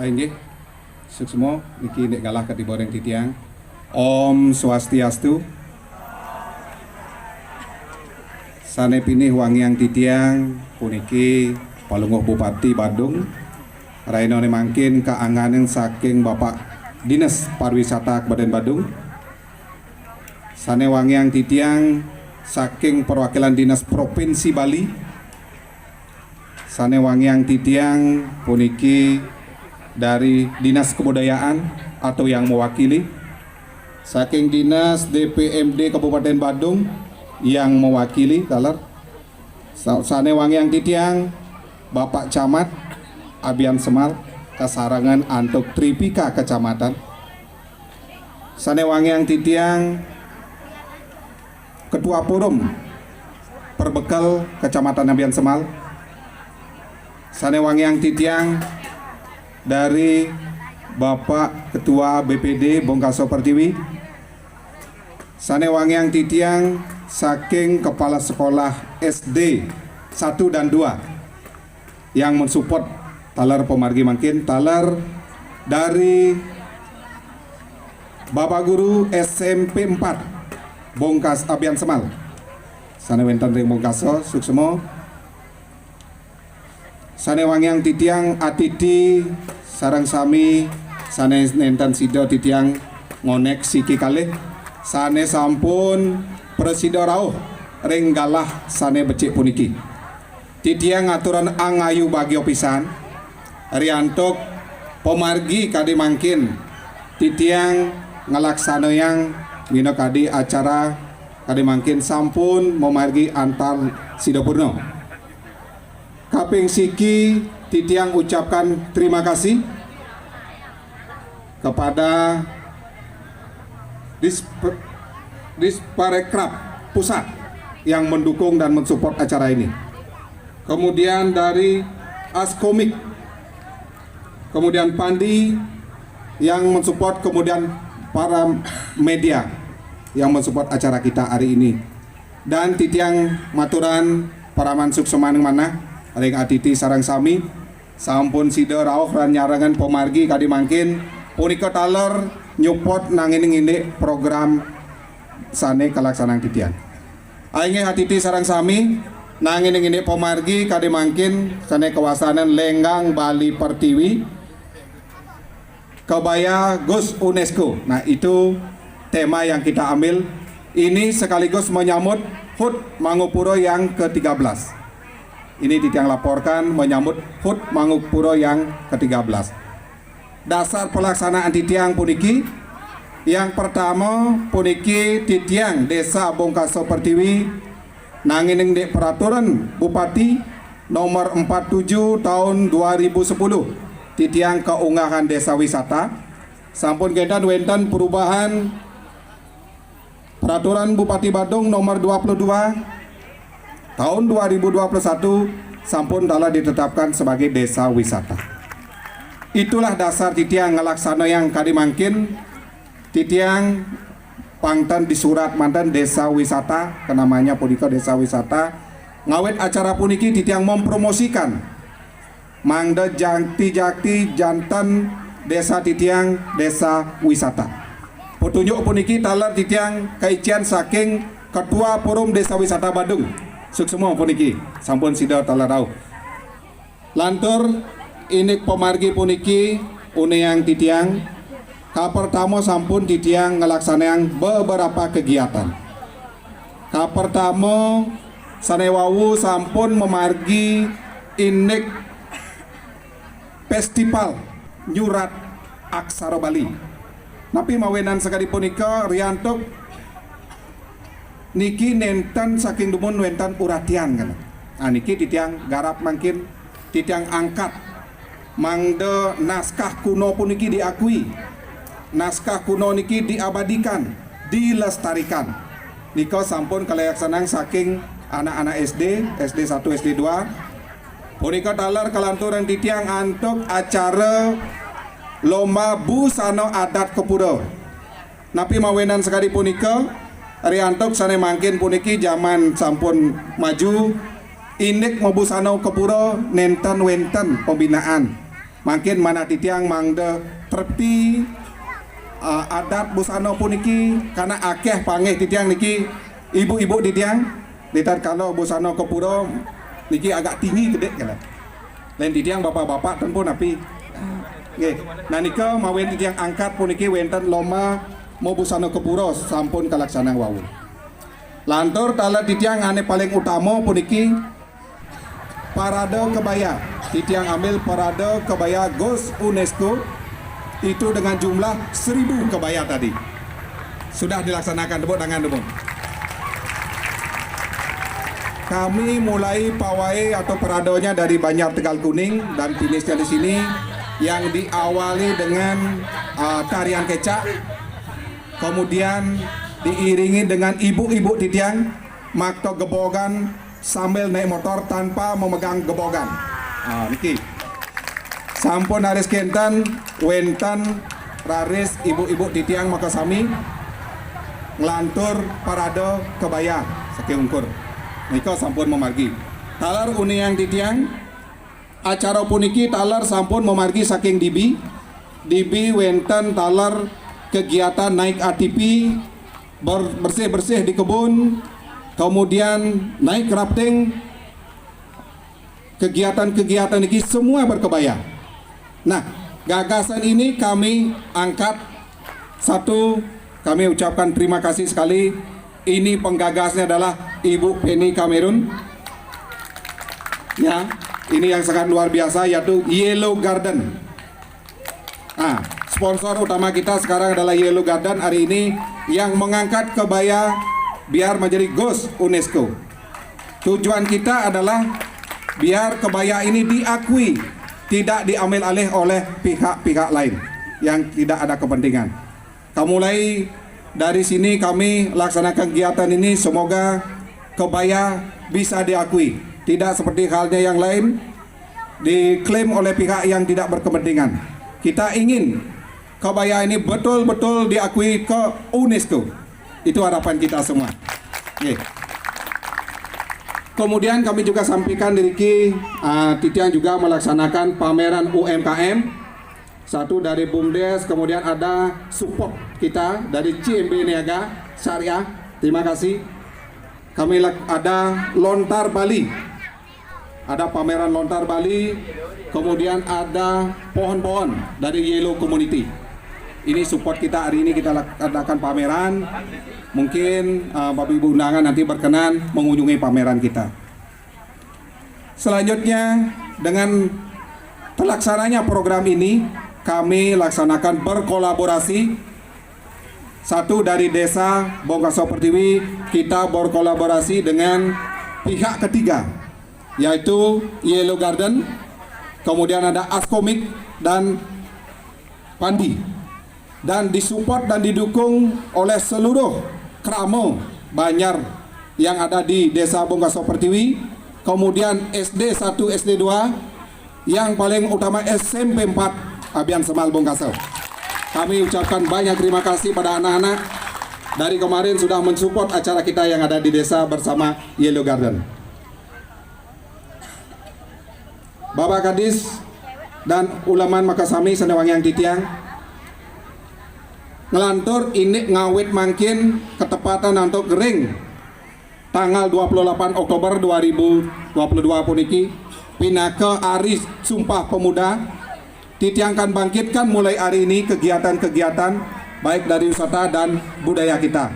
Inggih semua niki nek galah katiboreng titiang. Om Swastiastu. Sane pinih wangiang titiang puniki Palungguh Bupati Badung. Rainone mangkin kaanganen saking Bapak Dinas Pariwisata Kabupaten Badung. Sane wangiang titiang saking perwakilan Dinas Provinsi Bali. Sane wangiang titiang puniki dari Dinas Kebudayaan atau yang mewakili, saking Dinas DPMD Kabupaten Badung yang mewakili taler. Sane wangiang titiang Bapak Camat Abian Semal kasarangan antuk Tripika Kecamatan. Sane wangiang titiang Ketua Forum Perbekal Kecamatan Abian Semal. Sane wangiang titiang dari Bapak Ketua BPD Bongkaso Pertiwi. Sane wangiang titiang saking Kepala Sekolah SD 1 dan 2 yang mensupport taler pemargi mangkin, taler dari Bapak Guru SMP 4 Bongkas Abian Semal. Sane wenten ring Bongkaso suksemo. Sane wangiang titiang atiti sarang sami sane nenten sido titiang ngonek siki kalih sane sampun presida rauh ring galah sane becik puniki. Titiang aturan angayu bagi opisan riantuk pemargi kadi mangkin titiang ngalaksana yang mino kadi acara kadi mangkin sampun memargi antar sidopurno. Kaping siki titiang ucapkan terima kasih kepada Disparekraf Pusat yang mendukung dan mensupport acara ini. Kemudian dari Askomik, kemudian Pandi yang mensupport, kemudian para media yang mensupport acara kita hari ini. Dan titiang maturan para mansuk semaneng mana ring atiti sarang sami sampun sida rauh ran nyarangan pemargi kadi mangkin punika taler nyupport nangini program sane kalaksanaan titian. Ainge atiti sarang sami nangini pemargi kadi mangkin sane kawasanan Lenggang Bali Pertiwi Kebaya Gus UNESCO. Nah, itu tema yang kita ambil. Ini sekaligus menyambut HUT Mangupuro yang ke-13. Ini titiang laporkan menyambut HUT Mangupuro yang ke-13. Dasar pelaksanaan titiang puniki, yang pertama puniki titiang Desa Bongkaso Pertiwi nangining dek peraturan Bupati nomor 47 tahun 2010 titiang keunggahan desa wisata. Sampun kedan wenten perubahan peraturan Bupati Badung nomor 22 tahun 2021 sampun telah ditetapkan sebagai desa wisata. Itulah dasar titiang ngalaksana yang kadi mangkin titiang pangtan di surat mantan desa wisata, kenamanya punika desa wisata. Ngawet acara puniki titiang mempromosikan mangda jakti jantan desa titiang desa wisata. Petunjuk puniki taler titiang kaician saking Ketua Forum Desa Wisata Badung. Suksemo puniki sampun sida taler rauh. Lantur ini pemargi puniki uneang titiang kapertamo sampun titiang ngelaksanaan beberapa kegiatan. Kapertamo sanewawu sampun memargi inik festival nyurat aksara Bali. Napi mawenan sekali punika riantuk niki nenten saking dumun wenten uratian kan. Nah niki titiang garap mangkin titiang angkat mangde naskah kuno puniki diakui. Naskah kuno niki diabadikan, dilestarikan. Niko sampun kalaksanaan saking anak-anak SD 1, SD 2. Punika taler kalanturan titiang antuk acara lomba busana adat Kepuro. Napi mawenan sekali punika riantuk sane mangkin puniki zaman sampun maju inik mabusana Kepuro nenten wenten pembinaan Makin mana titiang mangde terti adat busana puniki karena akeh panggih titiang niki ibu-ibu titiang lihat kalau busana ke pura niki agak tinggi gede kan. Lain titiang bapak-bapak ten pun api. Nggih. Nah nika mawen titiang angkat puniki wenten loma mau busana ke pura sampun kalaksanang wau. Lantur tala titiang ane paling utama puniki parade kebaya. Titiang ambil parade kebaya GOS UNESCO itu dengan jumlah 1000 kebaya tadi. Sudah dilaksanakan, tepuk tangan dulu. Kami mulai pawai atau paradenya dari Banjar Tegal Kuning dan finishnya di sini yang diawali dengan tarian kecak, kemudian diiringi dengan ibu-ibu titiang makto gebogan sambil naik motor tanpa memegang gebogan. Niki sampun haris kenten wenten raris ibu-ibu titiang makasami ngelantur parade kebaya saking ukur. Nika sampun memargi talar uniang titiang acara puniki talar sampun memargi saking dibi wenten talar kegiatan naik ATV bersih-bersih di kebun, kemudian naik rafting, kegiatan-kegiatan ini semua berkebaya. Nah, gagasan ini kami angkat satu, kami ucapkan terima kasih sekali. Ini penggagasnya adalah Ibu Penny Cameron. Ya, ini yang sangat luar biasa yaitu Yellow Garden. Nah, sponsor utama kita sekarang adalah Yellow Garden hari ini yang mengangkat kebaya biar menjadi GOS UNESCO. Tujuan kita adalah biar kebaya ini diakui, tidak diambil alih oleh pihak-pihak lain yang tidak ada kepentingan. Mulai dari sini kami laksanakan kegiatan ini, semoga kebaya bisa diakui, tidak seperti halnya yang lain diklaim oleh pihak yang tidak berkepentingan. Kita ingin kebaya ini betul-betul diakui ke UNESCO. Itu harapan kita semua. Okay. Kemudian kami juga sampaikan dari titiang juga melaksanakan pameran UMKM. Satu dari BUMDes, kemudian ada support kita dari CMB Niaga Syariah. Terima kasih. Kami ada lontar Bali. Ada pameran lontar Bali. Kemudian ada pohon-pohon dari Yellow Community. Ini support kita hari ini, kita adakan pameran. Mungkin Bapak Ibu undangan nanti berkenan mengunjungi pameran kita. Selanjutnya dengan terlaksananya program ini, kami laksanakan berkolaborasi. Satu dari desa Bongkaso Pertiwi, kita berkolaborasi dengan pihak ketiga, yaitu Yellow Garden, kemudian ada Askomik dan Pandi, dan disupport dan didukung oleh seluruh kramo Banjar yang ada di desa Bongkaso Pertiwi, kemudian SD 1, SD 2, yang paling utama SMP 4 Abian Semal Bongkaso. Kami ucapkan banyak terima kasih pada anak-anak dari kemarin sudah mensupport acara kita yang ada di desa bersama Yellow Garden. Bapak Kadis dan Ulaman Makasami Sendewangiang Titiang, ngelantur ini ngawit mangkin ketepatan untuk gering tanggal 28 Oktober 2022 puniki pinake Ari Sumpah Pemuda. Titiang akan bangkitkan mulai hari ini kegiatan-kegiatan baik dari wisata dan budaya kita,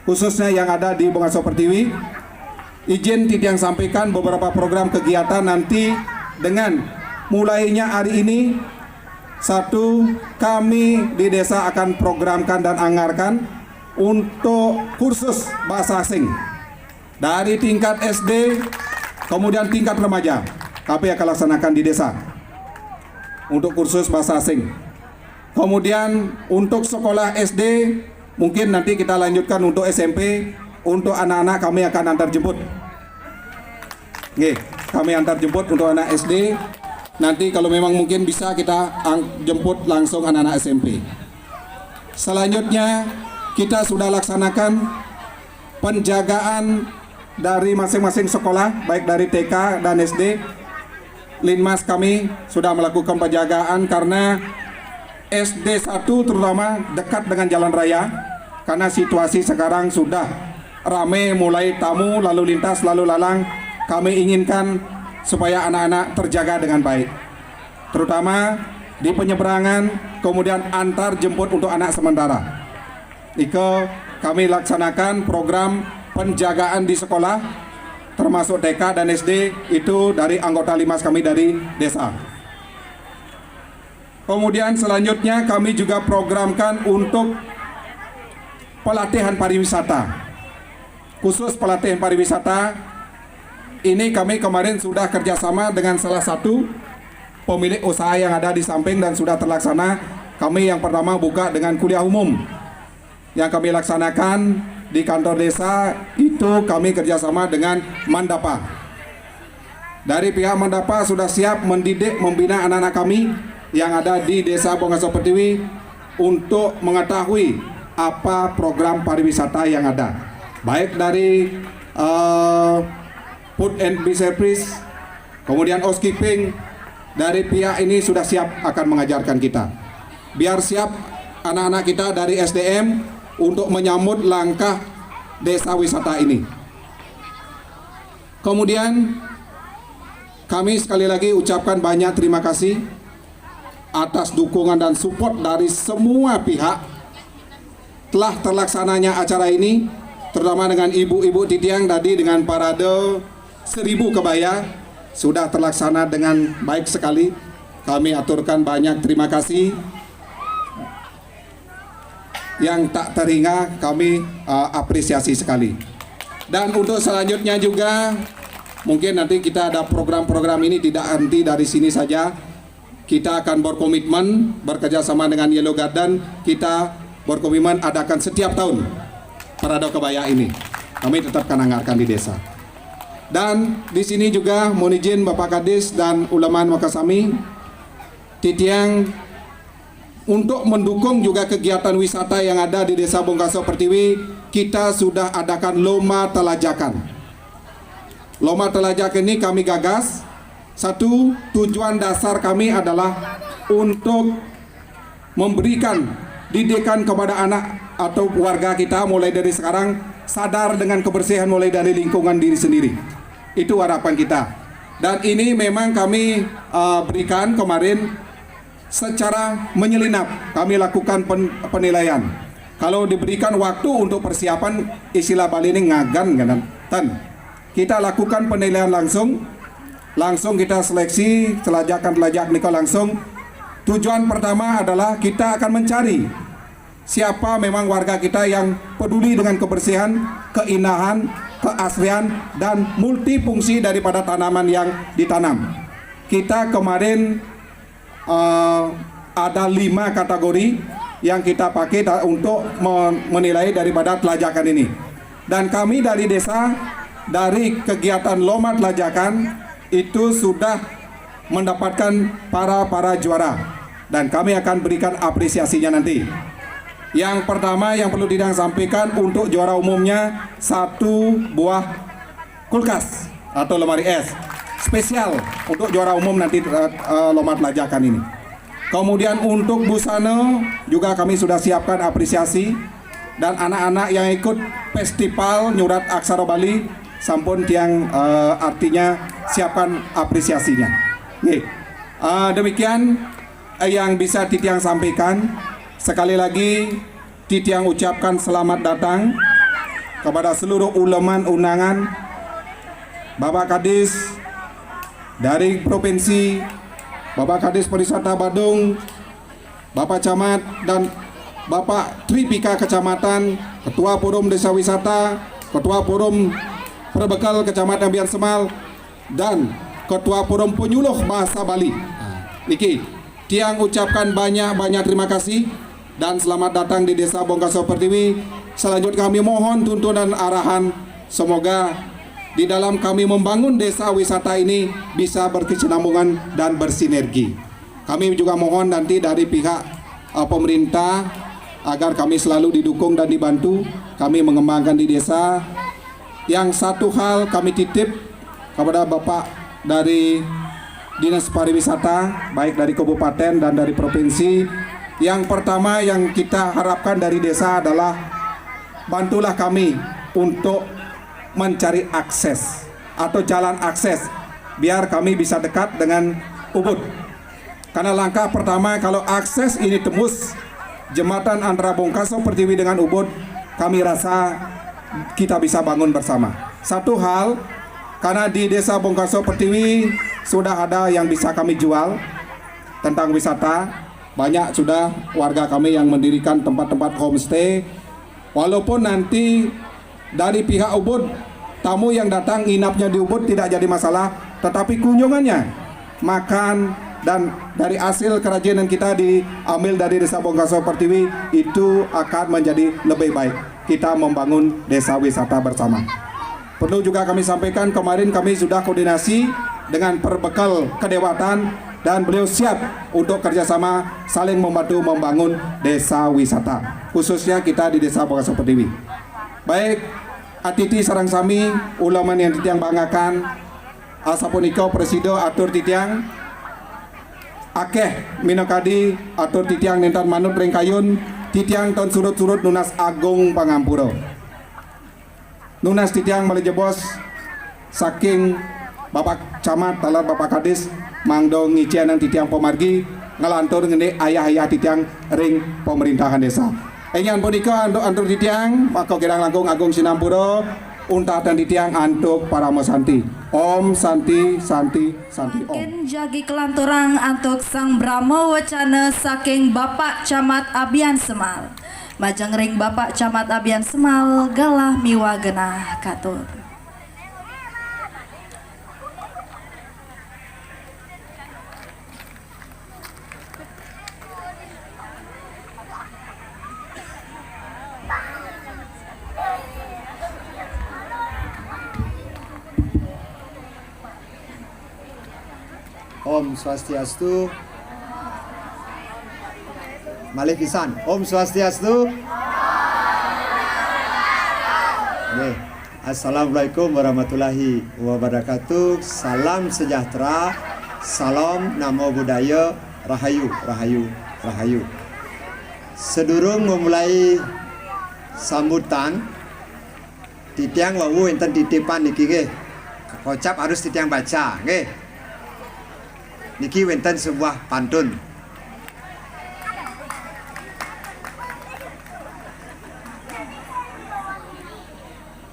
khususnya yang ada di Bongkaso Pertiwi. Izin Titiang sampaikan beberapa program kegiatan nanti dengan mulainya hari ini. Satu, kami di desa akan programkan dan anggarkan untuk kursus bahasa asing dari tingkat SD kemudian tingkat remaja. Kami akan laksanakan di desa untuk kursus bahasa asing. Kemudian untuk sekolah SD mungkin nanti kita lanjutkan untuk SMP. Untuk anak-anak kami akan antar jemput. Oke, kami antar jemput untuk anak SD. Nanti kalau memang mungkin bisa kita jemput langsung anak-anak SMP. Selanjutnya kita sudah laksanakan penjagaan dari masing-masing sekolah baik dari TK dan SD. Linmas kami sudah melakukan penjagaan karena SD 1 terutama dekat dengan jalan raya, karena situasi sekarang sudah ramai, mulai tamu lalu lintas lalu lalang. Kami inginkan supaya anak-anak terjaga dengan baik, terutama di penyeberangan, kemudian antar jemput untuk anak sementara. Iko kami laksanakan program penjagaan di sekolah, termasuk TK dan SD, itu dari anggota Linmas kami dari desa. Kemudian selanjutnya kami juga programkan untuk pelatihan pariwisata. Khusus pelatihan pariwisata ini kami kemarin sudah kerjasama dengan salah satu pemilik usaha yang ada di samping dan sudah terlaksana. Kami yang pertama buka dengan kuliah umum yang kami laksanakan di kantor desa, itu kami kerjasama dengan Mandapa. Dari pihak Mandapa sudah siap mendidik, membina anak-anak kami yang ada di desa Bongaso Pertiwi untuk mengetahui apa program pariwisata yang ada, baik dari food and beverage service, kemudian housekeeping. Dari pihak ini sudah siap akan mengajarkan kita, biar siap anak-anak kita dari SDM untuk menyambut langkah desa wisata ini. Kemudian kami sekali lagi ucapkan banyak terima kasih atas dukungan dan support dari semua pihak telah terlaksananya acara ini, terutama dengan ibu-ibu Titiang tadi dengan parade 1000 kebaya sudah terlaksana dengan baik sekali. Kami aturkan banyak terima kasih. Yang tak terhingga kami apresiasi sekali. Dan untuk selanjutnya juga mungkin nanti kita ada program-program ini tidak henti dari sini saja. Kita akan berkomitmen bekerja sama dengan Yellow Garden. Kita berkomitmen adakan setiap tahun parade kebaya ini. Kami tetap akan anggarkan di desa. Dan di sini juga mohon izin Bapak Kadis dan Ulamaan Wakasami Titiang untuk mendukung juga kegiatan wisata yang ada di desa Bongaso Pertiwi. Kita sudah adakan lomba telajakan. Lomba telajak ini kami gagas. Satu, tujuan dasar kami adalah untuk memberikan didikan kepada anak atau warga kita mulai dari sekarang sadar dengan kebersihan mulai dari lingkungan diri sendiri. Itu harapan kita. Dan ini memang kami berikan kemarin secara menyelinap. Kami lakukan penilaian. Kalau diberikan waktu untuk persiapan, istilah Bali ini ngagan kan. Kita lakukan penilaian langsung kita seleksi telajakan nikah langsung. Tujuan pertama adalah kita akan mencari siapa memang warga kita yang peduli dengan kebersihan, keindahan, keaslian, dan multifungsi daripada tanaman yang ditanam. Kita kemarin ada 5 kategori yang kita pakai untuk menilai daripada telajakan ini. Dan kami dari desa, dari kegiatan lomba telajakan itu sudah mendapatkan para juara, dan kami akan berikan apresiasinya nanti. Yang pertama yang perlu Didang sampaikan, untuk juara umumnya 1 buah kulkas atau lemari es spesial untuk juara umum nanti lomba telajakan ini. Kemudian untuk busana juga kami sudah siapkan apresiasi, dan anak-anak yang ikut festival Nyurat Aksara Bali sampun tiang artinya siapkan apresiasinya. Demikian yang bisa Titiang sampaikan. Sekali lagi Titiang ucapkan selamat datang kepada seluruh uleman undangan, Bapak Kadis dari provinsi, Bapak Kadis Pariwisata Badung, Bapak Camat, dan Bapak Tripika Kecamatan, Ketua Forum Desa Wisata, Ketua Forum Perbekal Kecamatan Biar Semal, dan Ketua Forum Penyuluh Bahasa Bali. Niki, Tiang ucapkan banyak terima kasih dan selamat datang di Desa Bongaso Pertiwi. Selanjutnya kami mohon tuntunan dan arahan, semoga di dalam kami membangun desa wisata ini bisa berkesinambungan dan bersinergi. Kami juga mohon nanti dari pihak pemerintah agar kami selalu didukung dan dibantu kami mengembangkan di desa. Yang satu hal kami titip kepada Bapak dari Dinas Pariwisata baik dari kabupaten dan dari provinsi. Yang pertama yang kita harapkan dari desa adalah bantulah kami untuk mencari akses atau jalan akses biar kami bisa dekat dengan Ubud. Karena langkah pertama kalau akses ini tembus jembatan antara Bongkaso Pertiwi dengan Ubud, kami rasa kita bisa bangun bersama. Satu hal, karena di desa Bongkaso Pertiwi sudah ada yang bisa kami jual tentang wisata. Banyak sudah warga kami yang mendirikan tempat-tempat homestay. Walaupun nanti dari pihak Ubud, tamu yang datang nginapnya di Ubud tidak jadi masalah, tetapi kunjungannya, makan, dan dari hasil kerajinan kita diambil dari desa Bongkaso Pertiwi itu akan menjadi lebih baik. Kita membangun desa wisata bersama. Perlu juga kami sampaikan, kemarin kami sudah koordinasi dengan perbekal kedewatan dan beliau siap untuk kerjasama saling membantu membangun desa wisata, khususnya kita di desa Bongkaso Pertiwi. Baik atiti sarang sami ulama yang titiang bangakan asapunika presido atur titiang akeh minokadi atur titiang nentan manut rengkayun titiang ton surut-surut nunas agung pangampuro nunas titiang melejebos saking Bapak Camat talar Bapak Kadis mangdong ngicianan titiang pemargi ngelantur ngene ayah-ayah titiang ring pemerintahan desa. Enyan punika antuk titiang maka kirang langkung agung sinampura untatan titiang antuk para mosanti. Om Santi Santi Santi Om. Jagi kelanturang antuk sang Brahma wacana saking Bapak Camat Abian Semal. Majeng ring Bapak Camat Abian Semal galah miwa genah katur. Om Swastiastu. Malih pisan. Om Swastiastu. Oke. Assalamualaikum warahmatullahi wabarakatuh. Salam sejahtera. Salam namo budaya. Rahayu, rahayu, rahayu. Sedurung memulai sambutan, titiang wawu enten titipan niki nggih. Kocap harus titiang baca, nggih. Niki wenten sebuah pantun.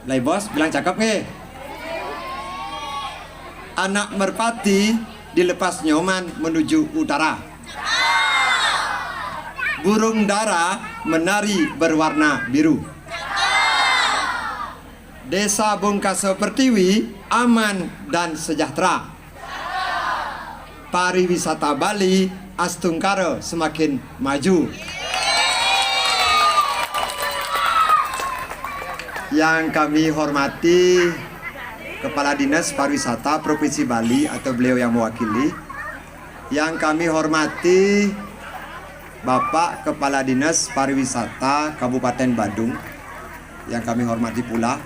Lai bos bilang cakep nih. Anak merpati dilepas nyoman menuju utara. Burung dara menari berwarna biru. Desa Bongkaso Pertiwi aman dan sejahtera. Pariwisata Bali Astungkara semakin maju. Yang kami hormati Kepala Dinas Pariwisata Provinsi Bali atau beliau yang mewakili. Yang kami hormati Bapak Kepala Dinas Pariwisata Kabupaten Badung. Yang kami hormati pula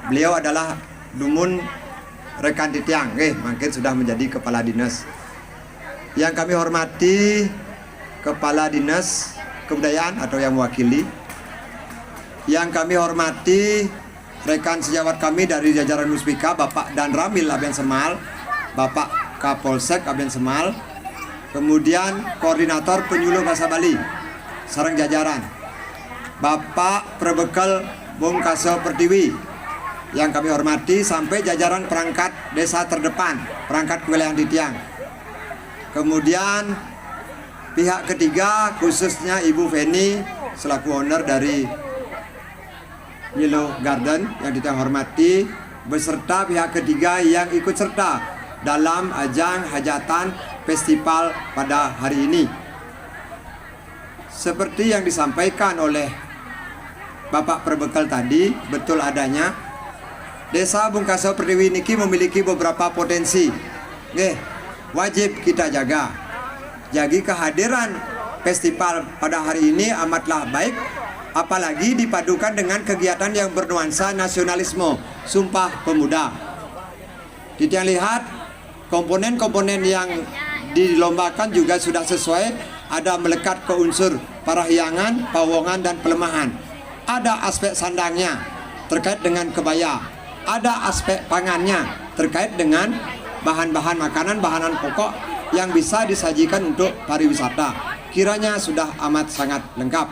beliau adalah Dumun rekan titiang, mungkin sudah menjadi kepala dinas. Yang kami hormati Kepala Dinas Kebudayaan atau yang mewakili. Yang kami hormati rekan sejawat kami dari jajaran Muspika, Bapak Dan Ramil Abian Semal, Bapak Kapolsek Abian Semal, kemudian Koordinator Penyuluh Bahasa Bali, sareng jajaran, Bapak Perbekal Bongkaso Pertiwi. Yang kami hormati sampai jajaran perangkat desa terdepan, perangkat kewilayahan titiang. Kemudian pihak ketiga khususnya Ibu Feni selaku owner dari Yellow Garden yang kita hormati, beserta pihak ketiga yang ikut serta dalam ajang hajatan festival pada hari ini. Seperti yang disampaikan oleh Bapak Perbekal tadi, betul adanya Desa Bongkaso Pertiwi niki memiliki beberapa potensi. Wajib kita jaga. Jadi kehadiran festival pada hari ini amatlah baik, apalagi dipadukan dengan kegiatan yang bernuansa nasionalisme, Sumpah Pemuda. Kita lihat Komponen-komponen yang dilombakan juga sudah sesuai, ada melekat ke unsur parahyangan, pawongan, dan pelemahan. Ada aspek sandangnya terkait dengan kebaya, ada aspek pangannya terkait dengan bahan-bahan makanan, bahan pokok yang bisa disajikan untuk pariwisata. Kiranya sudah amat sangat lengkap.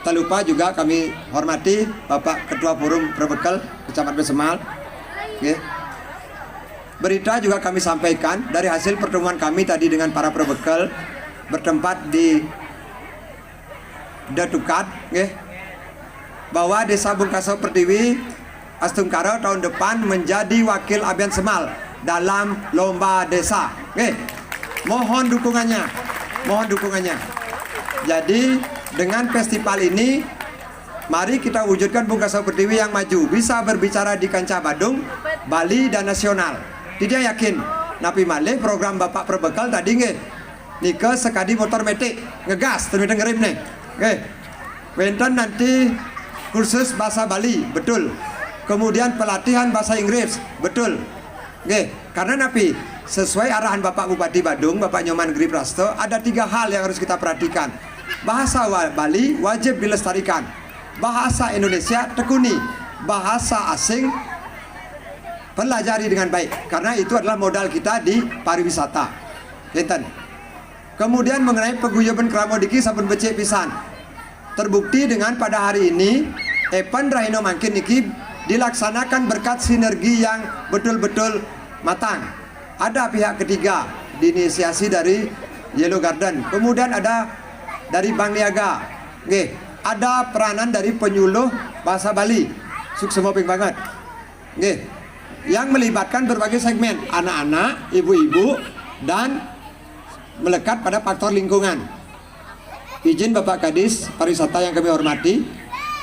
Tak lupa juga kami hormati Bapak Ketua Forum Perbekal Kecamatan Semal. Berita juga kami sampaikan dari hasil pertemuan kami tadi dengan para perbekal bertempat di Datukat, bahwa Desa Bungkaso Pertiwi Astungkara tahun depan menjadi wakil Abian Semal dalam lomba desa. Mohon dukungannya, mohon dukungannya. Jadi dengan festival ini, mari kita wujudkan Bungkaso Pertiwi yang maju, bisa berbicara di kancah Badung, Bali, dan nasional. Tidak yakin, napi malih program Bapak Perbekal tadi Nika sekadi motor metik ngegas, terus dengerin nih. Wenten nanti kursus bahasa Bali, betul. Kemudian pelatihan bahasa Inggris, betul. Karena napi sesuai arahan Bapak Bupati Badung, Bapak Nyoman Giri Prasto, ada 3 hal yang harus kita perhatikan. Bahasa Bali wajib dilestarikan, bahasa Indonesia tekuni, bahasa asing pelajari dengan baik, karena itu adalah modal kita di pariwisata. Kemudian mengenai paguyuban Kramodiki sampun becik pisan, terbukti dengan pada hari ini Evan Rahino Mangkin niki dilaksanakan berkat sinergi yang betul-betul matang. Ada pihak ketiga diinisiasi dari Yellow Garden, kemudian ada dari Bank Niaga, ada peranan dari penyuluh bahasa Bali, suksemoping banget, yang melibatkan berbagai segmen, anak-anak, ibu-ibu, dan melekat pada faktor lingkungan. Izin Bapak Kadis Pariwisata yang kami hormati,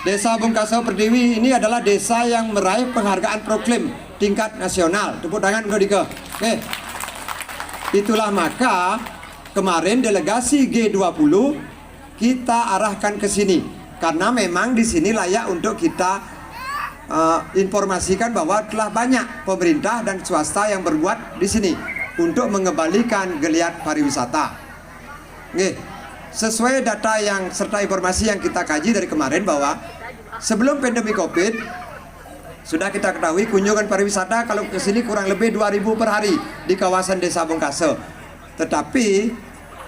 Desa Bungkaso Pertiwi ini adalah desa yang meraih penghargaan proklim tingkat nasional. Tepuk tangan Kodike. Itulah maka kemarin delegasi G20 kita arahkan ke sini, karena memang di sini layak untuk kita informasikan bahwa telah banyak pemerintah dan swasta yang berbuat di sini untuk mengembalikan geliat pariwisata. Sesuai data yang serta informasi yang kita kaji dari kemarin, bahwa sebelum pandemi Covid sudah kita ketahui kunjungan pariwisata kalau ke sini kurang lebih 2.000 per hari di kawasan Desa Bungkaso. Tetapi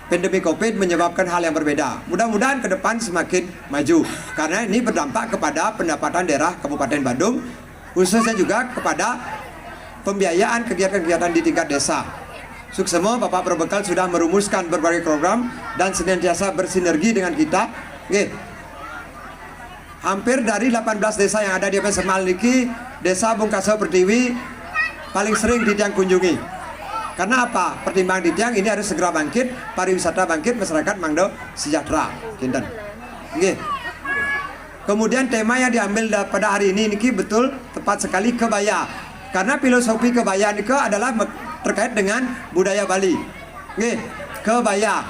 pandemi Covid menyebabkan hal yang berbeda. Mudah-mudahan ke depan semakin maju, karena ini berdampak kepada pendapatan daerah Kabupaten Badung, khususnya juga kepada pembiayaan kegiatan-kegiatan di tingkat desa. Suksemo Bapak Perbekal sudah merumuskan berbagai program dan senantiasa bersinergi dengan kita. Hampir dari 18 desa yang ada di Semal niki, Desa Bungkaso Pertiwi paling sering Ditiang kunjungi. Karena apa? Pertimbangan Ditiang ini harus segera bangkit, pariwisata bangkit, masyarakat mangdo sejahtera. Kinten. Kemudian tema yang diambil pada hari ini niki betul tepat sekali, kebaya. Karena filosofi kebaya niki adalah terkait dengan budaya Bali. Kebaya.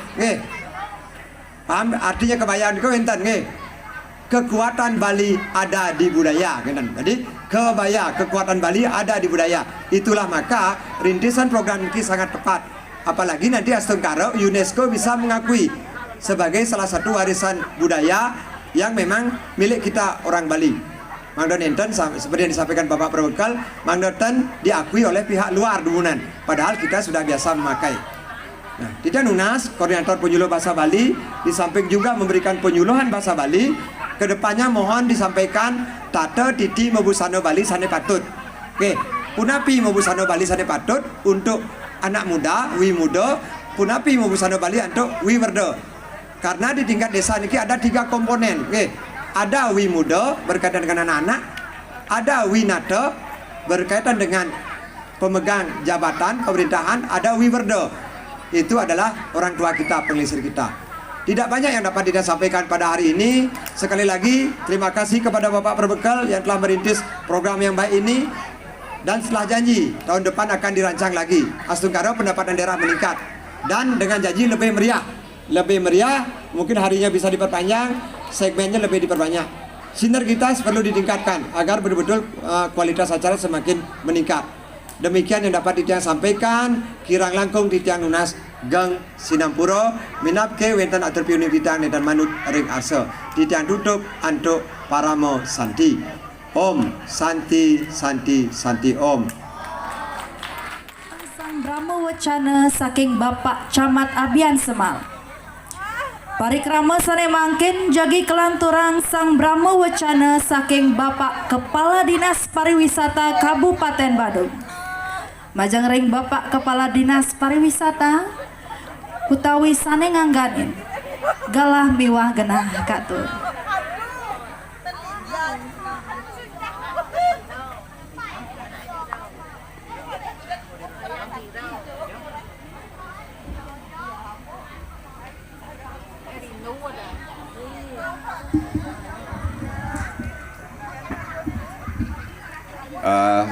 Paham artinya kebaya niki enten kekuatan Bali ada di budaya. Jadi kebaya, kekuatan Bali ada di budaya. Itulah maka rintisan program ini sangat tepat. Apalagi nanti Astungkara UNESCO bisa mengakui sebagai salah satu warisan budaya yang memang milik kita orang Bali. Mangdon enten seperti yang disampaikan Bapak Perbekal, mangdon diakui oleh pihak luar dumunan, padahal kita sudah biasa memakai. Nah, Titian Unas, koordinator penyuluh bahasa Bali, di samping juga memberikan penyuluhan bahasa Bali, kedepannya mohon disampaikan tata titi mebusano Bali sane patut. Punapi mebusano Bali sane patut untuk anak muda, wi muda, punapi mebusano Bali untuk wi werda. Karena di tingkat desa niki ada 3 komponen. Ada wi muda berkaitan dengan anak-anak, ada wi nata berkaitan dengan pemegang jabatan pemerintahan, ada wi werda. Itu adalah orang tua kita, pengelisir kita. Tidak banyak yang dapat kita sampaikan pada hari ini. Sekali lagi terima kasih kepada Bapak Perbekal yang telah merintis program yang baik ini, dan setelah janji tahun depan akan dirancang lagi. Astungkara pendapatan daerah meningkat dan dengan janji lebih meriah. Lebih meriah, mungkin harinya bisa diperpanjang, segmennya lebih diperbanyak. Sinergitas perlu ditingkatkan agar betul-betul kualitas acara semakin meningkat. Demikian yang dapat Titiang sampaikan. Kirang langkung Titiang nunas Gang Sinampuro minapke wenten atur piuni Titiang dan manut ring ase. Titiang tutup antuk paramo santi. Om Santi Santi Santi Om. Sang Brahma Wacana saking Bapak Camat Abian Semal. Parikrama sane mangkin jagi kelanturang Sang Brahma Wacana saking Bapak Kepala Dinas Pariwisata Kabupaten Badung. Majang ring Bapak Kepala Dinas Pariwisata utawi sane ngangganin galah miwah genah katur.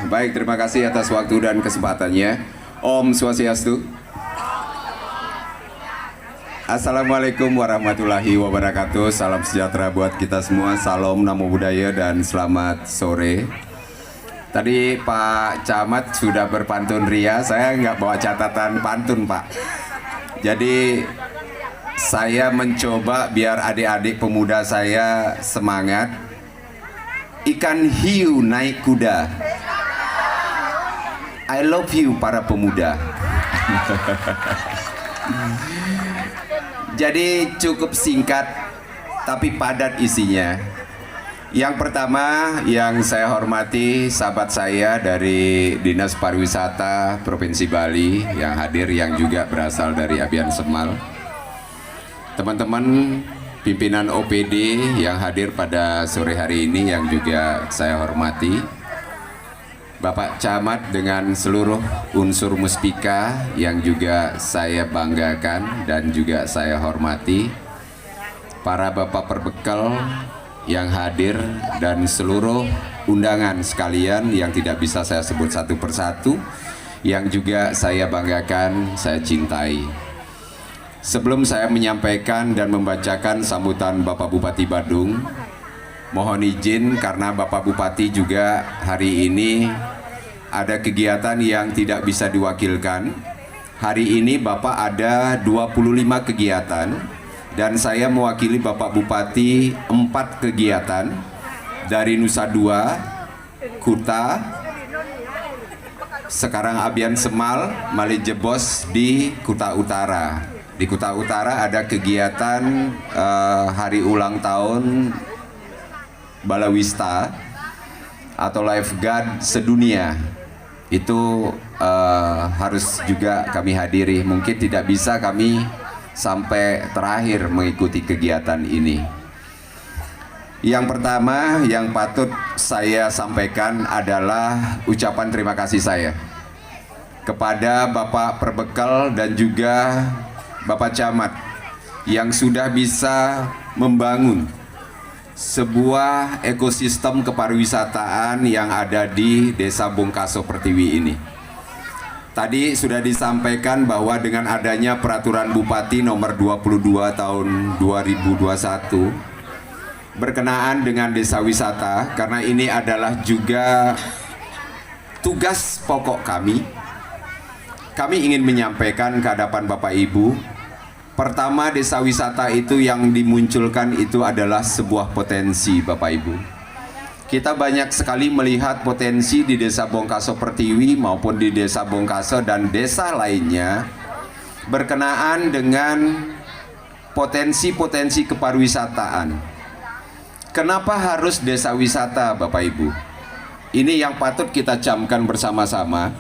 Baik, terima kasih atas waktu dan kesempatannya. Om Swastiastu. Assalamualaikum warahmatullahi wabarakatuh. Salam sejahtera buat kita semua. Salam namo buddhaya dan selamat sore. Tadi Pak Camat sudah berpantun ria. Saya nggak bawa catatan pantun, Pak. Jadi saya mencoba biar adik-adik pemuda saya semangat. Ikan hiu naik kuda. I love you para pemuda. Jadi cukup singkat tapi padat isinya. Yang pertama yang saya hormati sahabat saya dari Dinas Pariwisata Provinsi Bali yang hadir, yang juga berasal dari Abian Semal. Teman-teman pimpinan OPD yang hadir pada sore hari ini yang juga saya hormati. Bapak Camat dengan seluruh unsur muspika yang juga saya banggakan dan juga saya hormati. Para bapak perbekal yang hadir dan seluruh undangan sekalian yang tidak bisa saya sebut satu persatu, yang juga saya banggakan, saya cintai. Sebelum saya menyampaikan dan membacakan sambutan Bapak Bupati Badung, mohon izin karena Bapak Bupati juga hari ini ada kegiatan yang tidak bisa diwakilkan. Hari ini Bapak ada 25 kegiatan dan saya mewakili Bapak Bupati 4 kegiatan dari Nusa Dua, Kuta, sekarang Abian Semal, Malijebos di Kuta Utara. Di Kuta Utara ada kegiatan hari ulang tahun Balawista atau lifeguard sedunia. Itu harus juga kami hadiri. Mungkin tidak bisa kami sampai terakhir mengikuti kegiatan ini. Yang pertama yang patut saya sampaikan adalah ucapan terima kasih saya kepada Bapak Perbekal dan juga Bapak Camat yang sudah bisa membangun sebuah ekosistem kepariwisataan yang ada di Desa Bongkaso Pertiwi ini. Tadi sudah disampaikan bahwa dengan adanya peraturan Bupati nomor 22 tahun 2021 berkenaan dengan desa wisata, karena ini adalah juga tugas pokok kami ingin menyampaikan ke hadapan Bapak Ibu. Pertama, desa wisata itu yang dimunculkan itu adalah sebuah potensi, Bapak Ibu. Kita banyak sekali melihat potensi di Desa Bongkaso Pertiwi maupun di Desa Bongkaso dan desa lainnya berkenaan dengan potensi-potensi kepariwisataan. Kenapa harus desa wisata, Bapak Ibu? Ini yang patut kita camkan bersama-sama,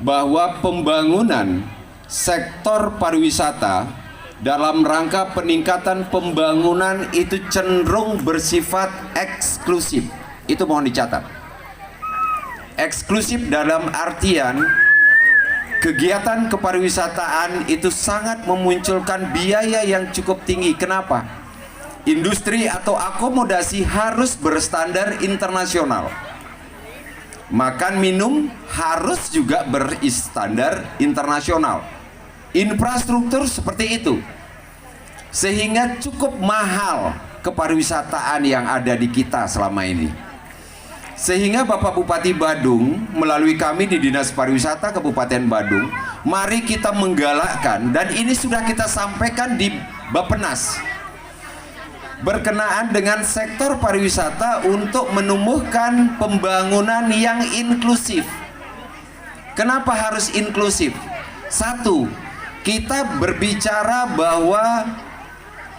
bahwa pembangunan sektor pariwisata dalam rangka peningkatan pembangunan itu cenderung bersifat eksklusif. Itu mohon dicatat. Eksklusif dalam artian kegiatan kepariwisataan itu sangat memunculkan biaya yang cukup tinggi. Kenapa? Industri atau akomodasi harus berstandar internasional. Makan minum harus juga berstandar internasional. Infrastruktur seperti itu, sehingga cukup mahal kepariwisataan yang ada di kita selama ini. Sehingga Bapak Bupati Badung melalui kami di Dinas Pariwisata Kabupaten Badung, mari kita menggalakkan, dan ini sudah kita sampaikan di Bappenas, berkenaan dengan sektor pariwisata untuk menumbuhkan pembangunan yang inklusif. Kenapa harus inklusif? Satu, kita berbicara bahwa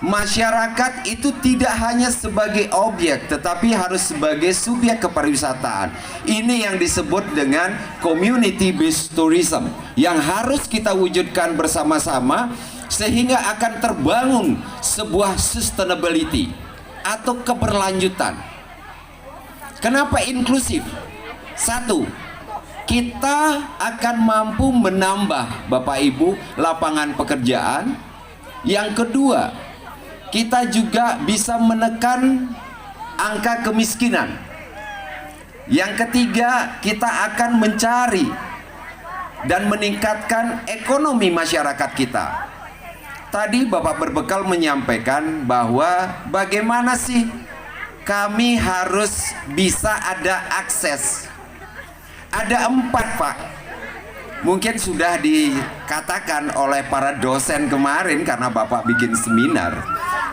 masyarakat itu tidak hanya sebagai objek, tetapi harus sebagai subjek kepariwisataan. Ini yang disebut dengan community based tourism, yang harus kita wujudkan bersama-sama sehingga akan terbangun sebuah sustainability atau keberlanjutan. Kenapa inklusif? Satu, kita akan mampu menambah, Bapak Ibu, lapangan pekerjaan. Yang kedua, kita juga bisa menekan angka kemiskinan. Yang ketiga, kita akan mencari dan meningkatkan ekonomi masyarakat kita. Tadi Bapak Berbekal menyampaikan bahwa bagaimana sih kami harus bisa ada akses. Ada 4, Pak. Mungkin sudah dikatakan oleh para dosen kemarin karena Bapak bikin seminar.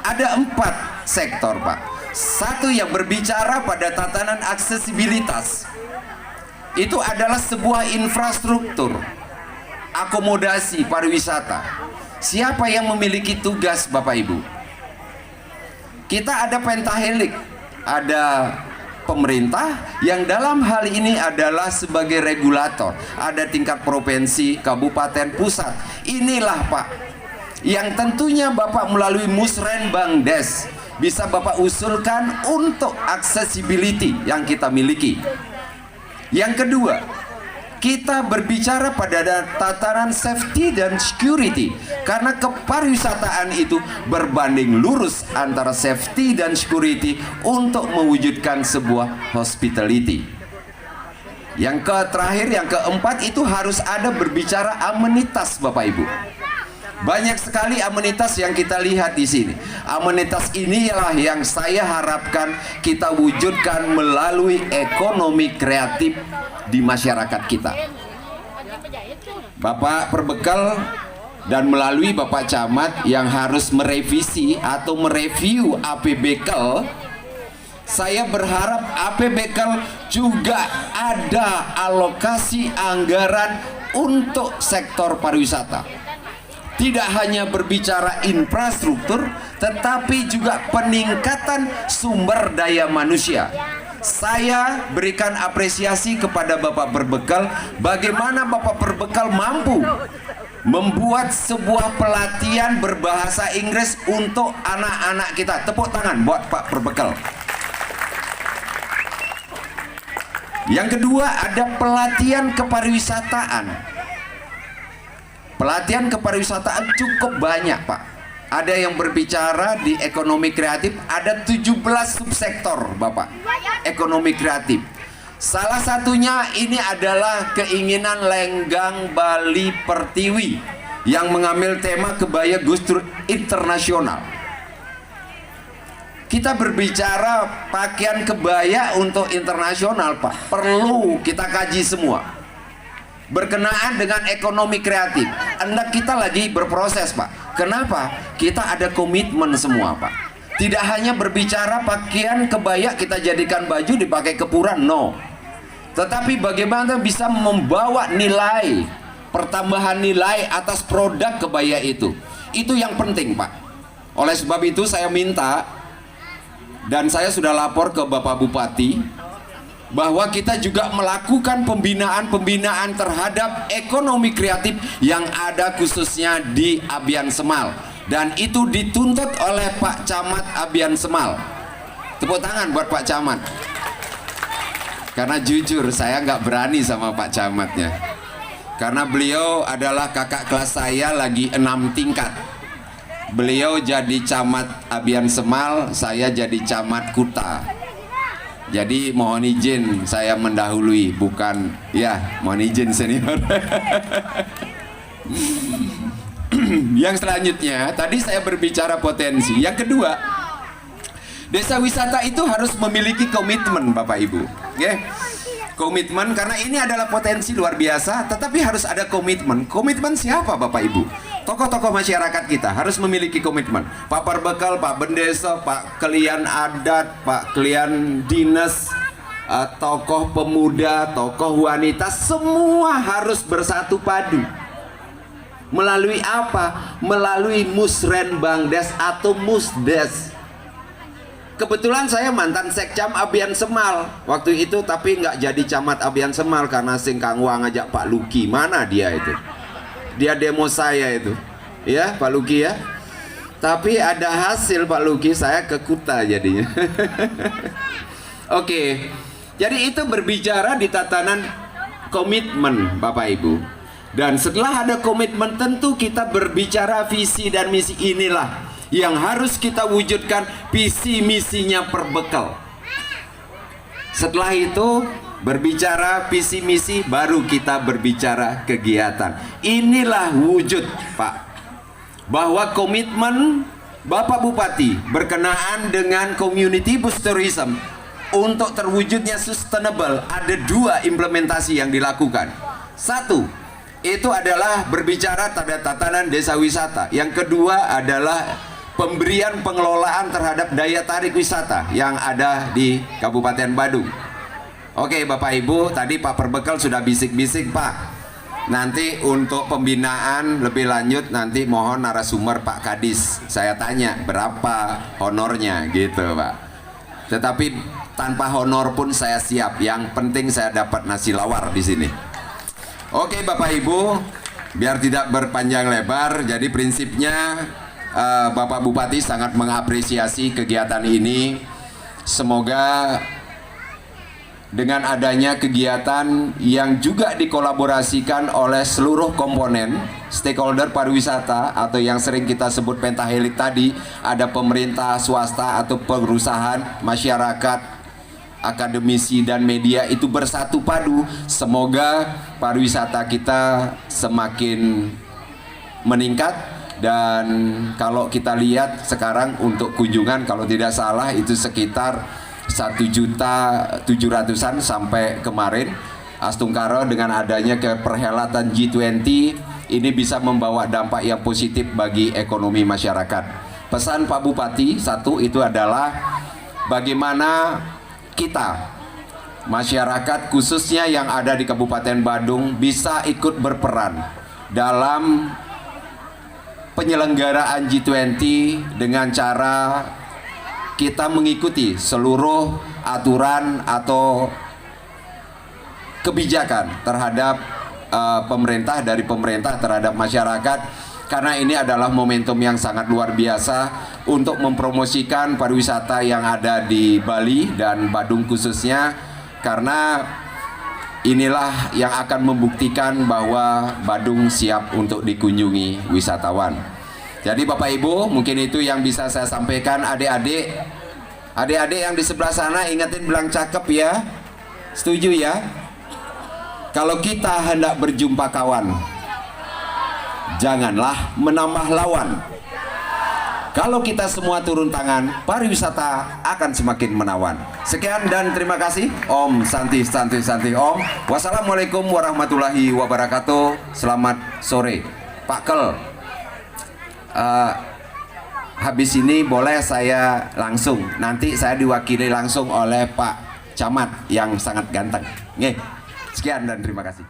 Ada 4 sektor, Pak. Satu yang berbicara pada tatanan aksesibilitas. Itu adalah sebuah infrastruktur akomodasi pariwisata. Siapa yang memiliki tugas, Bapak Ibu? Kita ada pentahelik, ada pemerintah yang dalam hal ini adalah sebagai regulator. Ada tingkat provinsi, kabupaten, pusat. Inilah, Pak, yang tentunya Bapak melalui Musrenbangdes bisa Bapak usulkan untuk accessibility yang kita miliki. Yang kedua, kita berbicara pada tataran safety dan security, karena kepariwisataan itu berbanding lurus antara safety dan security untuk mewujudkan sebuah hospitality. Yang terakhir, yang keempat, itu harus ada berbicara amenitas, Bapak Ibu. Banyak sekali amenitas yang kita lihat di sini. Amenitas inilah yang saya harapkan kita wujudkan melalui ekonomi kreatif di masyarakat kita. Bapak Perbekal dan melalui Bapak Camat yang harus merevisi atau mereview APBKal, saya berharap APBKal juga ada alokasi anggaran untuk sektor pariwisata. Tidak hanya berbicara infrastruktur, tetapi juga peningkatan sumber daya manusia. Saya berikan apresiasi kepada Bapak Berbekal, bagaimana Bapak Berbekal mampu membuat sebuah pelatihan berbahasa Inggris untuk anak-anak kita. Tepuk tangan buat Pak Berbekal. Yang kedua, ada pelatihan kepariwisataan. Pelatihan kepariwisataan cukup banyak, Pak. Ada yang berbicara di ekonomi kreatif, ada 17 subsektor, Bapak. Ekonomi kreatif. Salah satunya ini adalah keinginan Lenggang Bali Pertiwi yang mengambil tema kebaya Gustur internasional. Kita berbicara pakaian kebaya untuk internasional, Pak. Perlu kita kaji semua. Berkenaan dengan ekonomi kreatif, hendak kita lagi berproses, Pak. Kenapa? Kita ada komitmen semua, Pak. Tidak hanya berbicara pakaian kebaya kita jadikan baju dipakai kepuran, no. Tetapi bagaimana bisa membawa nilai, pertambahan nilai atas produk kebaya itu. Itu yang penting, Pak. Oleh sebab itu saya minta, dan saya sudah lapor ke Bapak Bupati, bahwa kita juga melakukan pembinaan terhadap ekonomi kreatif yang ada khususnya di Abian Semal, dan itu dituntut oleh Pak Camat Abian Semal. Tepuk tangan buat Pak Camat. Karena jujur saya nggak berani sama Pak Camatnya, karena beliau adalah kakak kelas saya lagi 6 tingkat. Beliau jadi Camat Abian Semal, saya jadi Camat Kuta. Jadi mohon izin saya mendahului, bukan ya, mohon izin senior. Yang selanjutnya, tadi saya berbicara potensi. Yang kedua, Desa wisata itu harus memiliki komitmen Bapak Ibu, ya. Komitmen, karena ini adalah potensi luar biasa, tetapi harus ada komitmen. Komitmen siapa Bapak Ibu? Tokoh-tokoh masyarakat kita harus memiliki komitmen. Pak Perbekal, Pak Bendesa, Pak Kelian Adat, Pak Kelian Dinas, tokoh pemuda, tokoh wanita, semua harus bersatu padu. Melalui apa? Melalui Musrenbangdes atau Musdes. Kebetulan saya mantan Sekcam Abian Semal waktu itu, tapi nggak jadi camat Abian Semal karena Singkangwa ngajak Pak Luki. Mana dia itu? Dia demo saya itu, ya Pak Luki ya. Tapi ada hasil Pak Luki, saya ke Kuta jadinya. Oke, jadi itu berbicara di tatanan komitmen Bapak Ibu. Dan setelah ada komitmen, tentu kita berbicara visi dan misi. Inilah yang harus kita wujudkan, visi misinya Perbekal. Setelah itu berbicara visi misi, baru kita berbicara kegiatan. Inilah wujud Pak, bahwa komitmen Bapak Bupati berkenaan dengan community boost tourism untuk terwujudnya sustainable. Ada 2 implementasi yang dilakukan. 1, itu adalah berbicara pada tatanan desa wisata. Yang kedua adalah pemberian pengelolaan terhadap daya tarik wisata yang ada di Kabupaten Badung. Oke Bapak Ibu, tadi Pak Perbekal sudah bisik-bisik Pak. Nanti untuk pembinaan lebih lanjut, nanti mohon narasumber Pak Kadis. Saya tanya berapa honornya gitu Pak. Tetapi tanpa honor pun saya siap. Yang penting saya dapat nasi lawar di sini. Oke Bapak Ibu, biar tidak berpanjang lebar, jadi prinsipnya Bapak Bupati sangat mengapresiasi kegiatan ini. Semoga dengan adanya kegiatan yang juga dikolaborasikan oleh seluruh komponen stakeholder pariwisata atau yang sering kita sebut pentahelik tadi, ada pemerintah, swasta atau perusahaan, masyarakat, akademisi dan media, itu bersatu padu. Semoga pariwisata kita semakin meningkat. Dan kalau kita lihat sekarang untuk kunjungan, kalau tidak salah itu sekitar 1.700.000-an sampai kemarin. Astungkaro dengan adanya ke perhelatan G20 ini bisa membawa dampak yang positif bagi ekonomi masyarakat. Pesan Pak Bupati satu itu adalah bagaimana kita masyarakat khususnya yang ada di Kabupaten Badung bisa ikut berperan dalam penyelenggaraan G20 dengan cara kita mengikuti seluruh aturan atau kebijakan terhadap pemerintah, dari pemerintah terhadap masyarakat, karena ini adalah momentum yang sangat luar biasa untuk mempromosikan pariwisata yang ada di Bali dan Badung khususnya, karena inilah yang akan membuktikan bahwa Badung siap untuk dikunjungi wisatawan. Jadi Bapak Ibu, mungkin itu yang bisa saya sampaikan. Adik-adik yang di sebelah sana, ingetin bilang cakep ya. Setuju ya? Kalau kita hendak berjumpa kawan, janganlah menambah lawan. Kalau kita semua turun tangan, pariwisata akan semakin menawan. Sekian dan terima kasih. Om Santi Santi Santi Om. Wassalamualaikum warahmatullahi wabarakatuh. Selamat sore Pak Kel. Habis ini boleh saya langsung, nanti saya diwakili langsung oleh Pak Camat yang sangat ganteng. Nggih. Sekian dan terima kasih.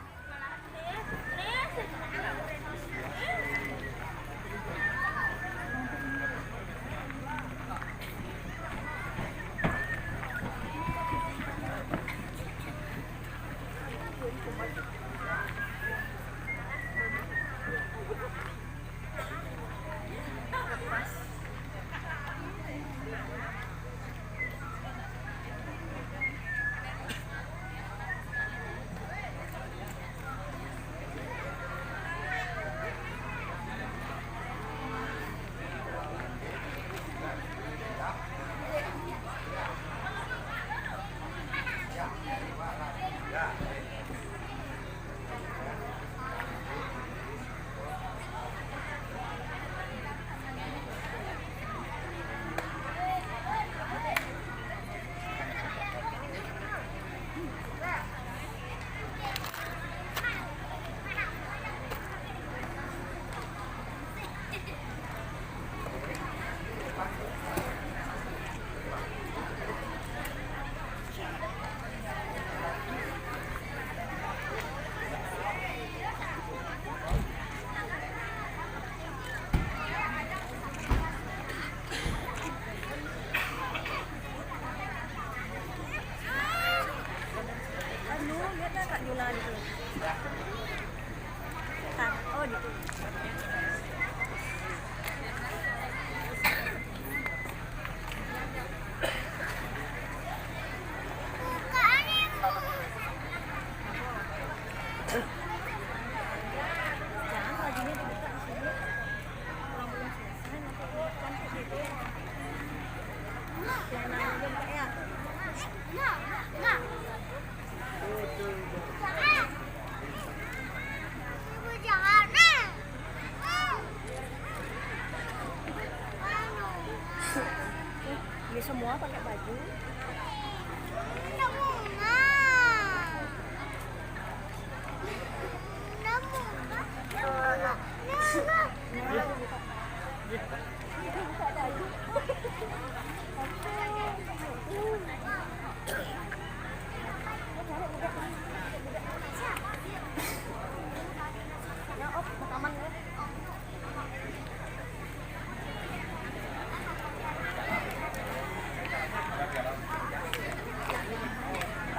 Semua pakai baju.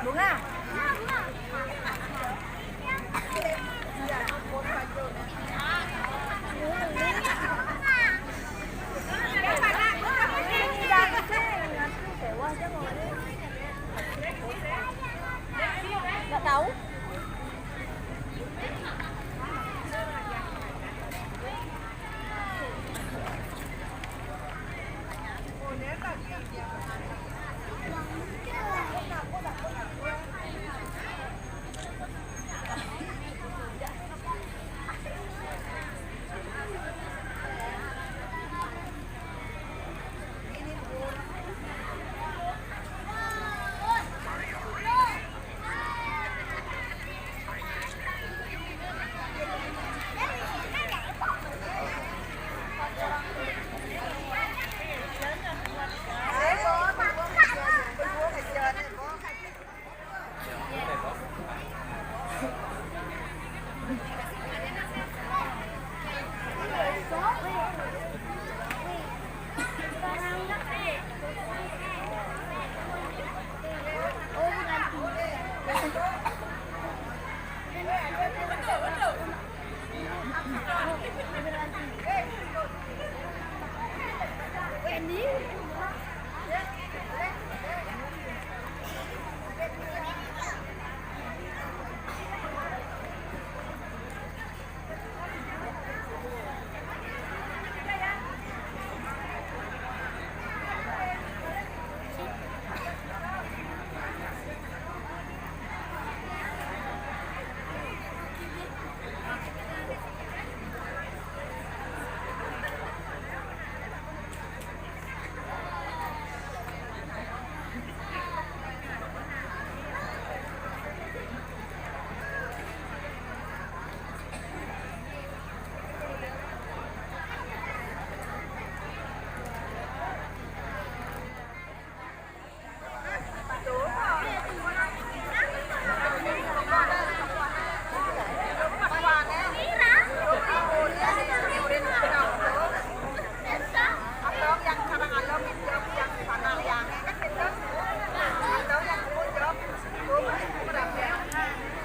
Bunga. Nggak tahu.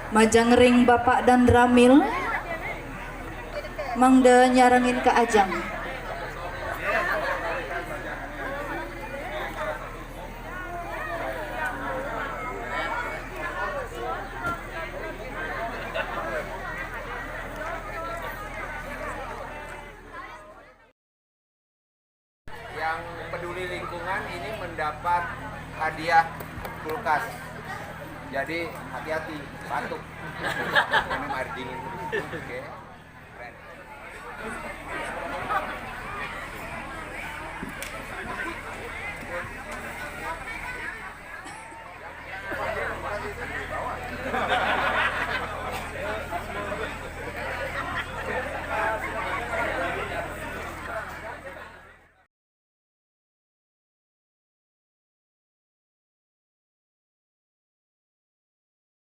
Majang ring Bapak dan Ramil mangda nyarangin ke ajang. Yang peduli lingkungan ini mendapat hadiah kulkas. Jadi hati-hati, batuk. Minum air dingin. Oke. Keren.